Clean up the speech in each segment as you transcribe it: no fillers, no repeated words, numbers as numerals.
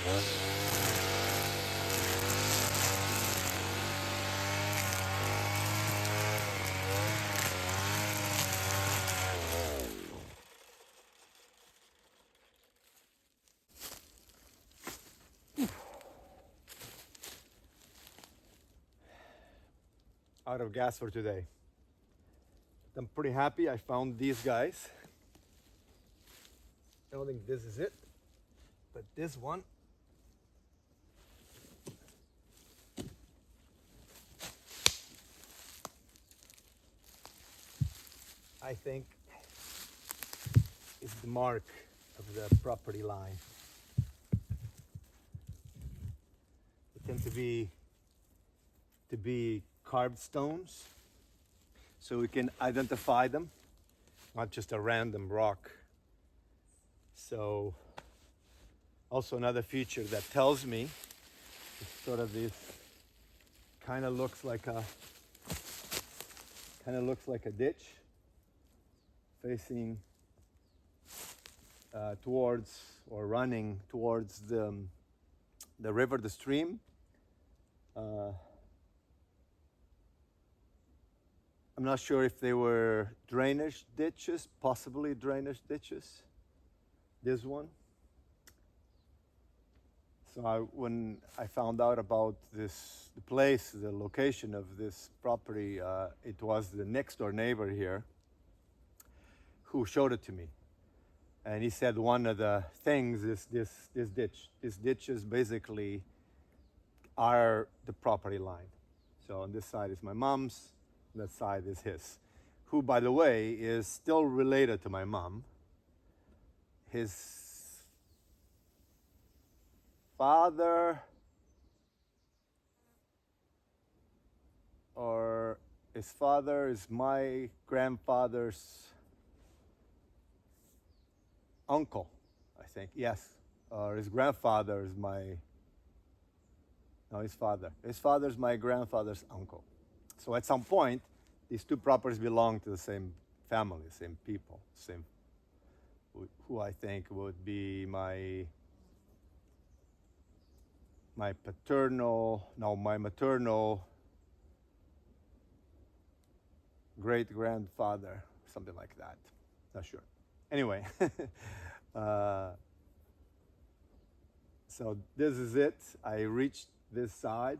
Out of gas for today. I'm pretty happy I found these guys. I don't think this is it, but this one I think is the mark of the property line. They tend to be carved stones, so we can identify them, not just a random rock. So also another feature that tells me it's sort of this kind of looks like a ditch facing towards or running towards the river, the stream. I'm not sure if they were drainage ditches, possibly drainage ditches. This one. So when I found out about the place, the location of this property, it was the next door neighbor here who showed it to me. And he said one of the things is this ditch. This ditch is basically the property line. So on this side is my mom's, that side is his, who, by the way, is still related to my mom. His father is my grandfather's uncle, I think. Yes. Or his grandfather is his father. His father is my grandfather's uncle. So at some point, these two properties belong to the same family, same people, who I think would be my maternal great-grandfather, something like that. Not sure. Anyway, so this is it. I reached this side.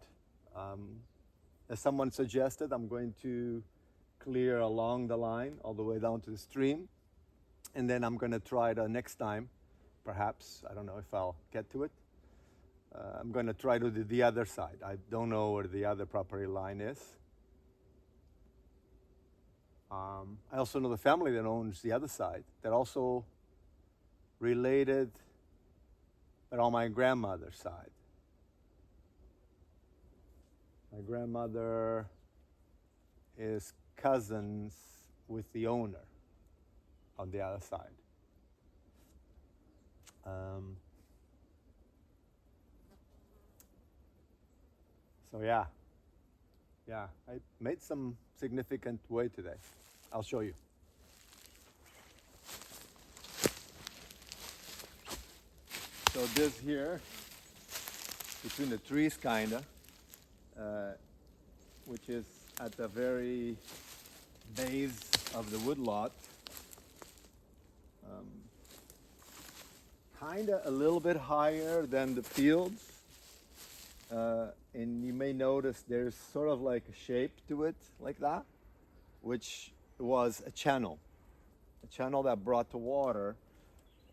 As someone suggested, I'm going to clear along the line all the way down to the stream. And then I'm going to try the next time, perhaps. I don't know if I'll get to it. I'm going to try to do the other side. I don't know where the other property line is. I also know the family that owns the other side, that also related, but on my grandmother's side. My grandmother is cousins with the owner on the other side. So yeah, I made some significant way today. I'll show you. So this here, between the trees kinda, which is at the very base of the woodlot, kinda a little bit higher than the fields. And you may notice there's sort of like a shape to it, like that, which was a channel that brought the water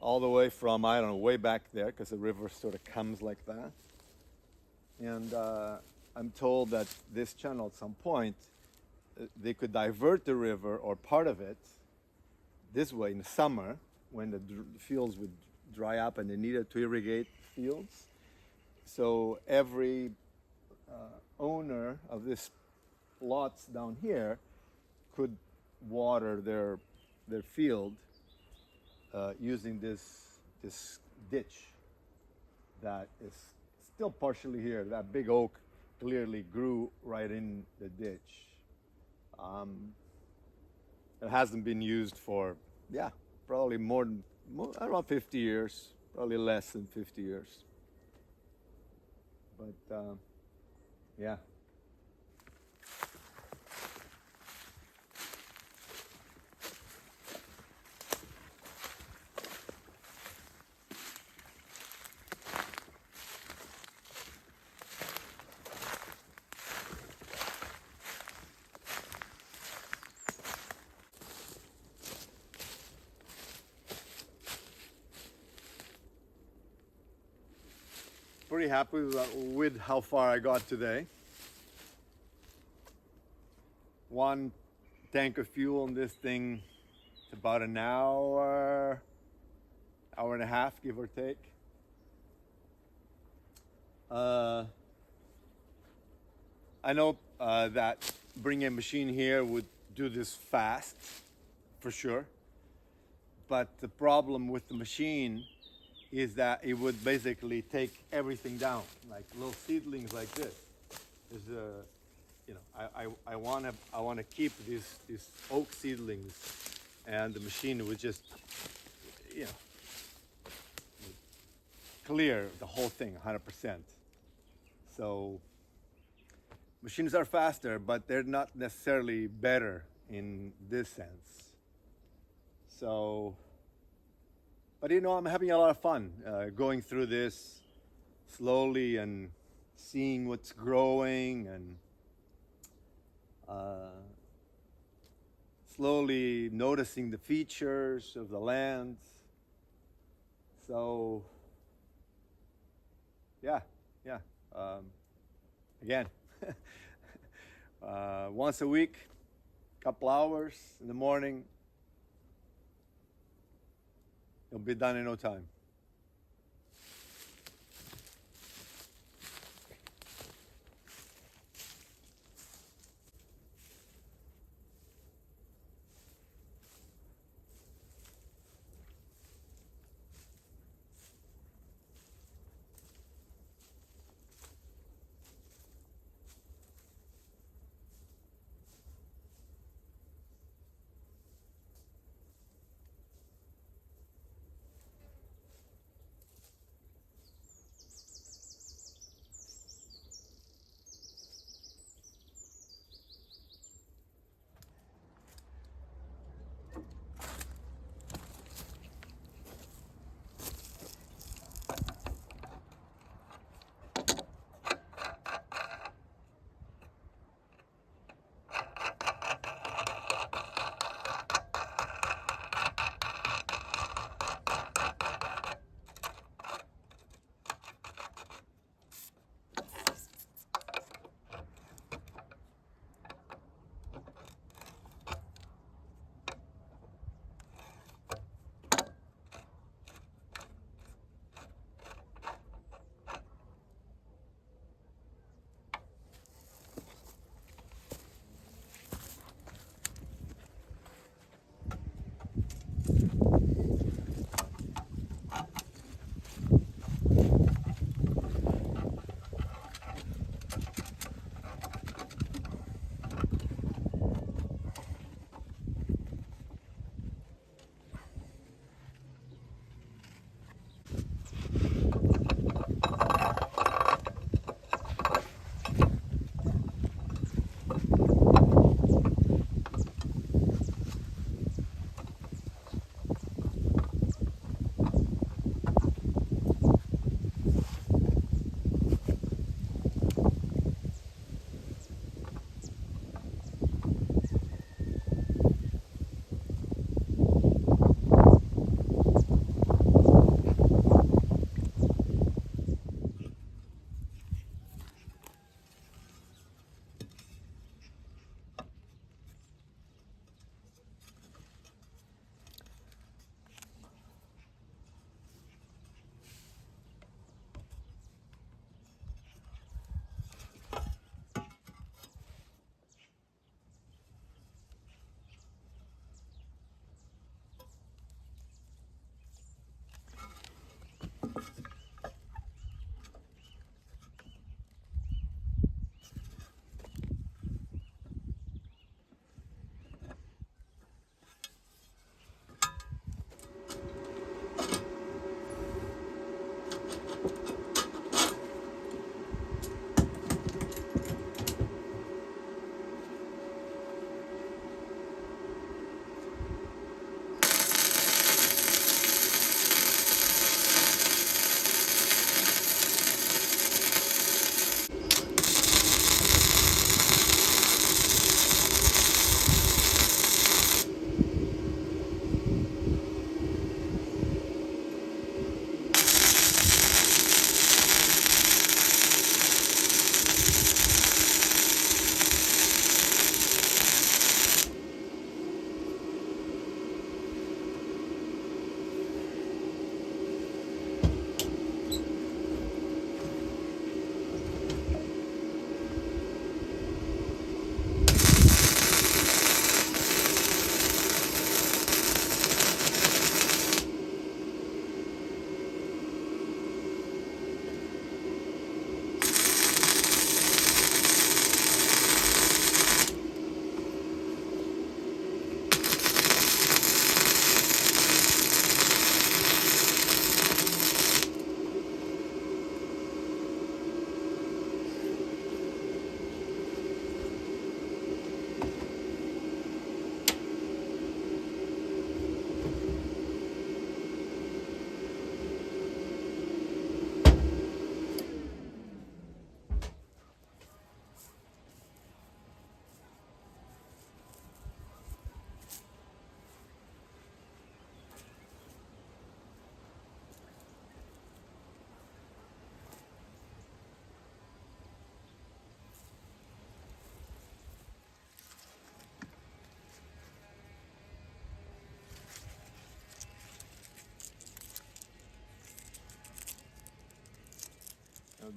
all the way from, I don't know, way back there, because the river sort of comes like that. And I'm told that this channel at some point, they could divert the river or part of it this way in the summer when the fields would dry up and they needed to irrigate fields. So every owner of this lots down here could water their field using this ditch that is still partially here. That big oak clearly grew right in the ditch. It hasn't been used for, probably around 50 years, probably less than 50 years. But yeah. Pretty happy with how far I got today. One tank of fuel in this thing, it's about an hour, hour and a half, give or take. I know that bringing a machine here would do this fast, for sure. But the problem with the machine is that it would basically take everything down, like little seedlings like this. There's a, you know, I want to keep these oak seedlings, and the machine would just, you know, clear the whole thing 100%. So machines are faster, but they're not necessarily better in this sense. So, but you know, I'm having a lot of fun going through this slowly and seeing what's growing and slowly noticing the features of the land. So, yeah. Again, once a week, couple hours in the morning, it'll be done in no time.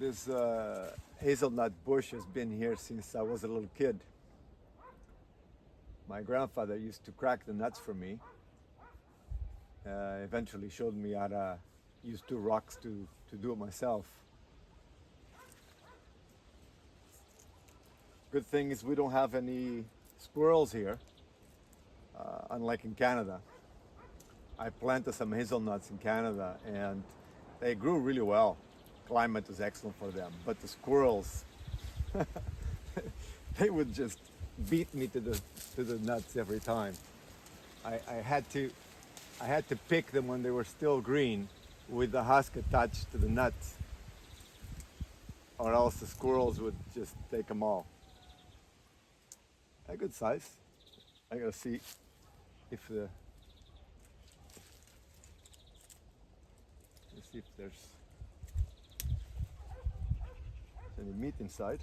This hazelnut bush has been here since I was a little kid. My grandfather used to crack the nuts for me. Eventually showed me how to use two rocks to do it myself. Good thing is we don't have any squirrels here, unlike in Canada. I planted some hazelnuts in Canada and they grew really well. Climate was excellent for them, but the squirrels, they would just beat me to the nuts every time. I had to pick them when they were still green with the husk attached to the nuts, or else the squirrels would just take them all. A good size. I gotta see if let's see if there's any meat inside.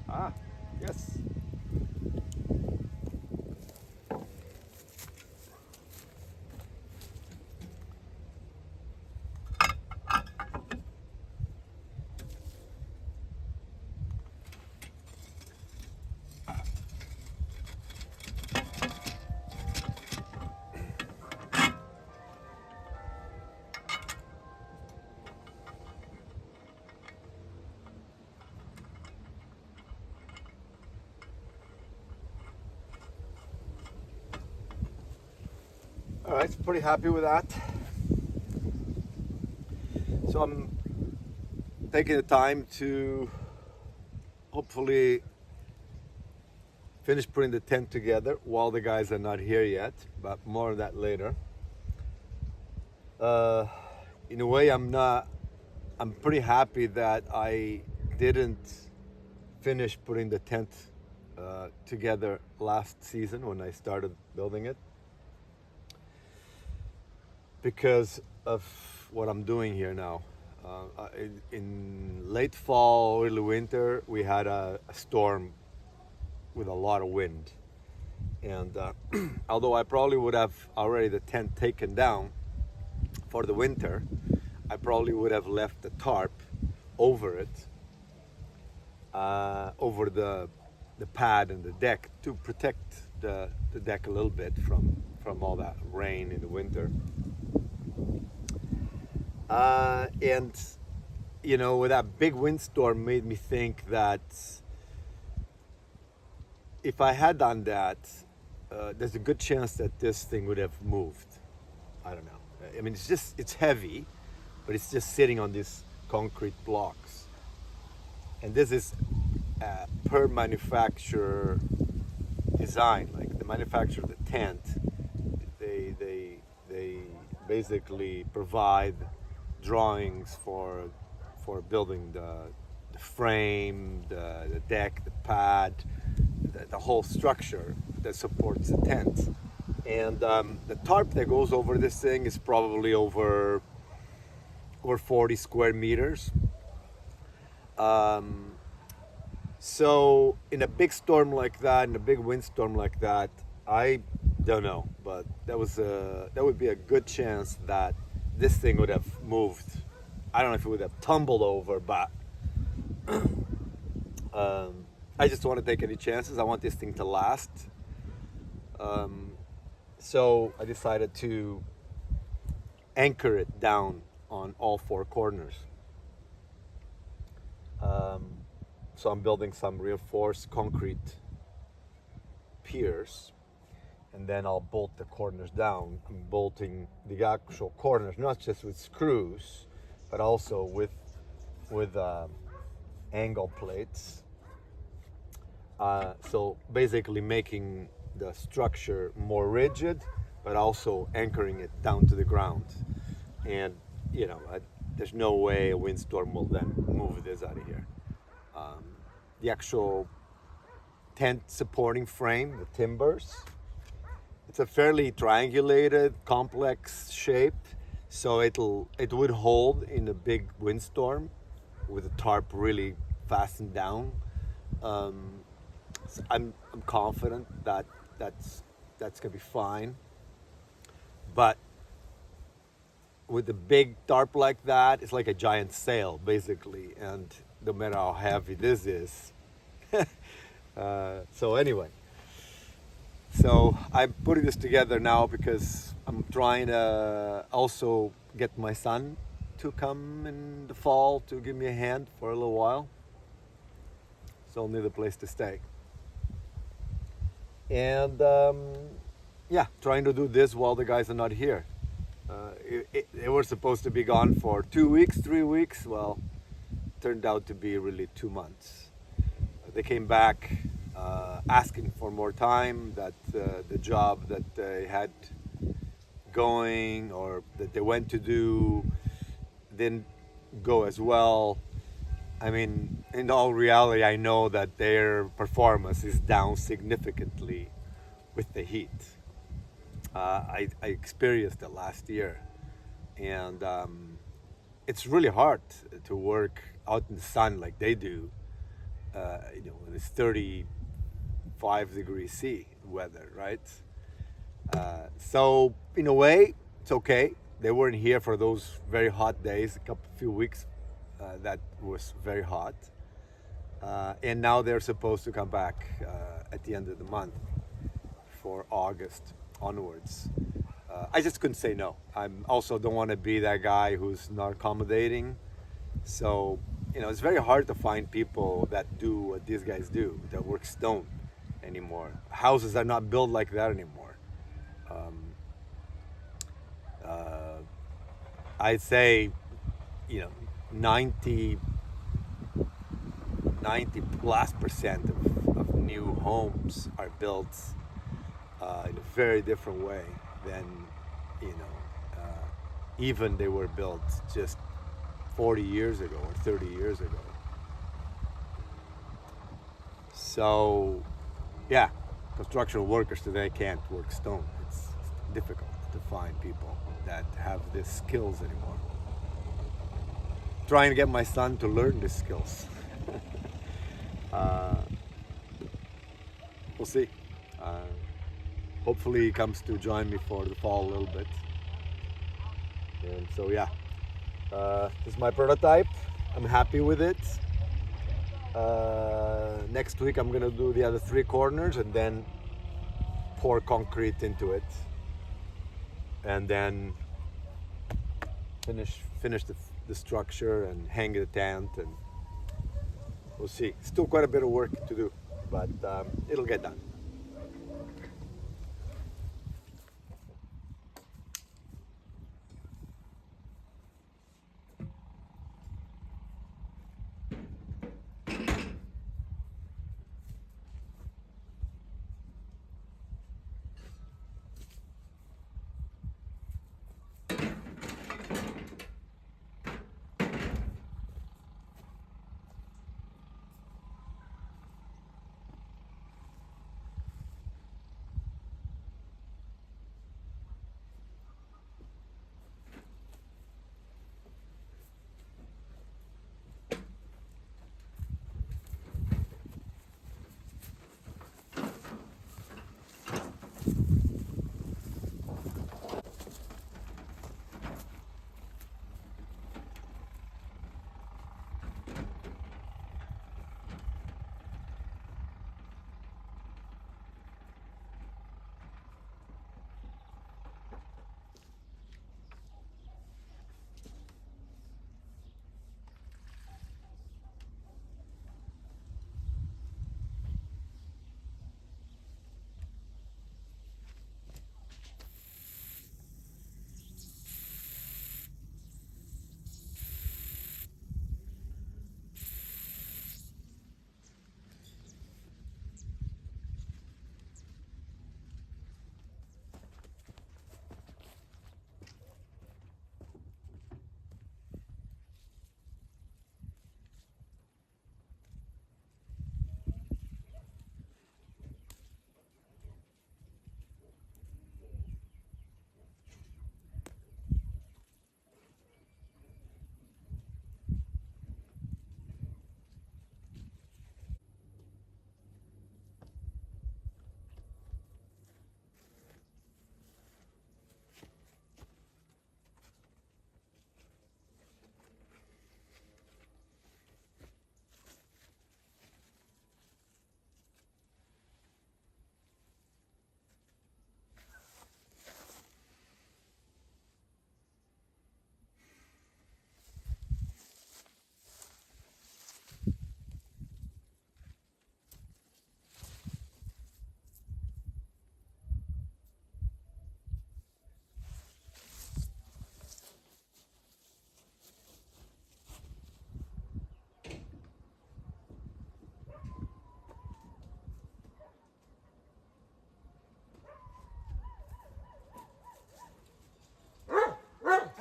Ah, yes. All right, so pretty happy with that. So I'm taking the time to hopefully finish putting the tent together while the guys are not here yet, but more of that later. In a way, I'm pretty happy that I didn't finish putting the tent together last season when I started building it, because of what I'm doing here now. In late fall, early winter, we had a storm with a lot of wind. And although I probably would have already the tent taken down for the winter, I probably would have left the tarp over it, over the pad and the deck, to protect the deck a little bit from all that rain in the winter. And you know, with that big windstorm made me think that if I had done that, there's a good chance that this thing would have moved. I don't know. I mean, it's heavy, but it's just sitting on these concrete blocks. And this is per manufacturer design. Like the manufacturer of the tent, they basically provide drawings for building the frame, the deck, the pad, the whole structure that supports the tent. And the tarp that goes over this thing is probably over 40 square meters. So in a big storm like that, in a big windstorm like that, I don't know, but that would be a good chance that this thing would have moved. I don't know if it would have tumbled over, but I just don't want to take any chances. I want this thing to last. So I decided to anchor it down on all four corners. So I'm building some reinforced concrete piers, and then I'll bolt the corners down. I'm bolting the actual corners, not just with screws, but also with angle plates. So basically making the structure more rigid, but also anchoring it down to the ground. And you know, there's no way a windstorm will then move this out of here. The actual tent supporting frame, the timbers. It's a fairly triangulated, complex shape, so it would hold in a big windstorm with the tarp really fastened down. So I'm confident that that's gonna be fine. But with a big tarp like that, it's like a giant sail basically, and no matter how heavy this is. So anyway, so I'm putting this together now because I'm trying to also get my son to come in the fall to give me a hand for a little while. So I'll need a place to stay. And yeah, trying to do this while the guys are not here. They were supposed to be gone for 2 weeks, 3 weeks. Well, turned out to be really 2 months. They came back asking for more time, that the job that they had going or that they went to do didn't go as well. I mean, in all reality, I know that their performance is down significantly with the heat. I experienced it last year, and it's really hard to work out in the sun like they do. When it's 35 degrees C weather, right? So in a way, it's okay. They weren't here for those very hot days, few weeks that was very hot. And now they're supposed to come back at the end of the month for August onwards. I just couldn't say no. I also don't want to be that guy who's not accommodating. So, it's very hard to find people that do what these guys do, that work stone anymore. Houses are not built like that anymore. I'd say, 90 plus% of new homes are built in a very different way than even they were built just 40 years ago or 30 years ago. So yeah, construction workers today can't work stone. It's difficult to find people that have these skills anymore. Trying to get my son to learn these skills. We'll see. Hopefully he comes to join me for the fall a little bit. And so yeah, this is my prototype. I'm happy with it. Next week I'm gonna do the other 3 corners and then pour concrete into it, and then finish the structure and hang the tent, and we'll see. Still quite a bit of work to do, but it'll get done.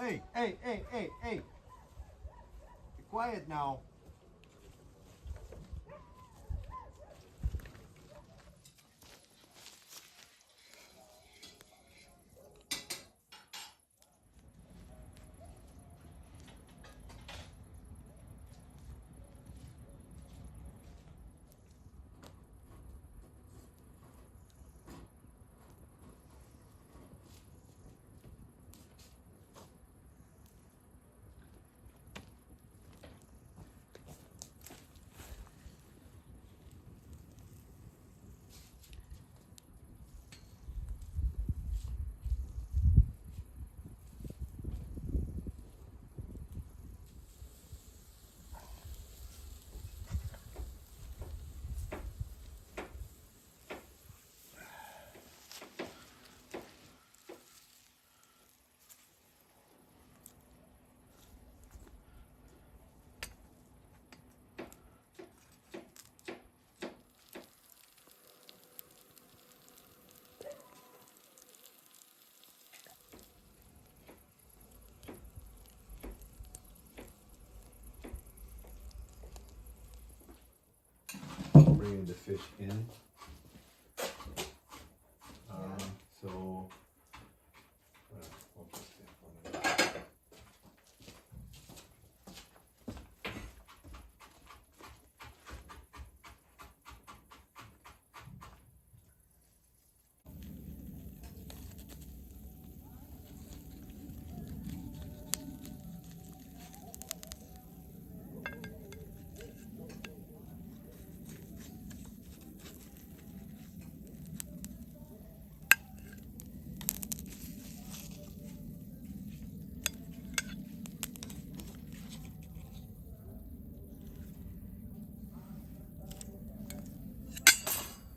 Hey, hey, hey, hey, hey. Be quiet now. Bringing the fish in. So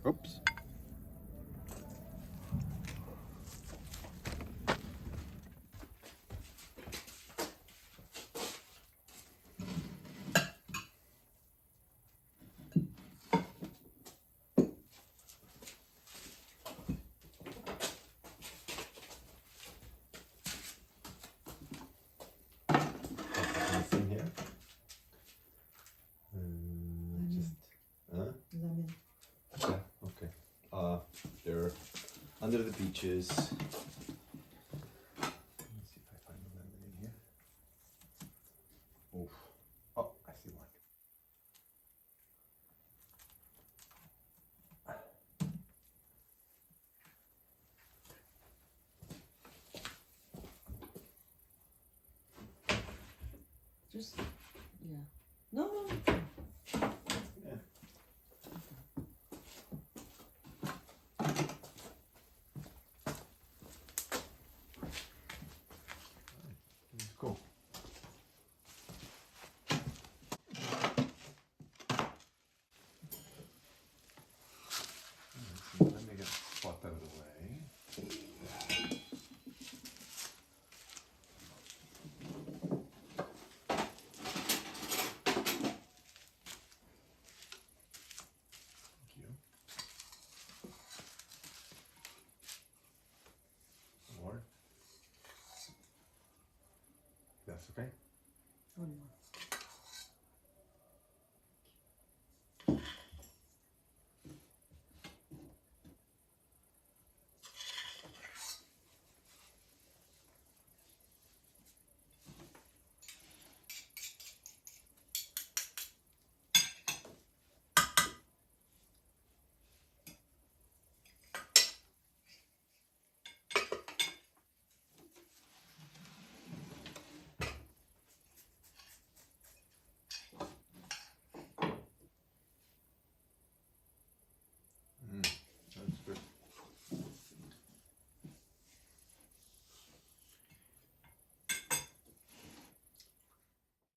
oops. Anything here? Just Lemon. okay, okay. They're under the beaches. Let me see if I find the lemon in here. Oof. Oh, I see one. Just, yeah. No, no. Yeah. Cool. Let me get the spot out of the way. Thank you. More. That's okay. One more.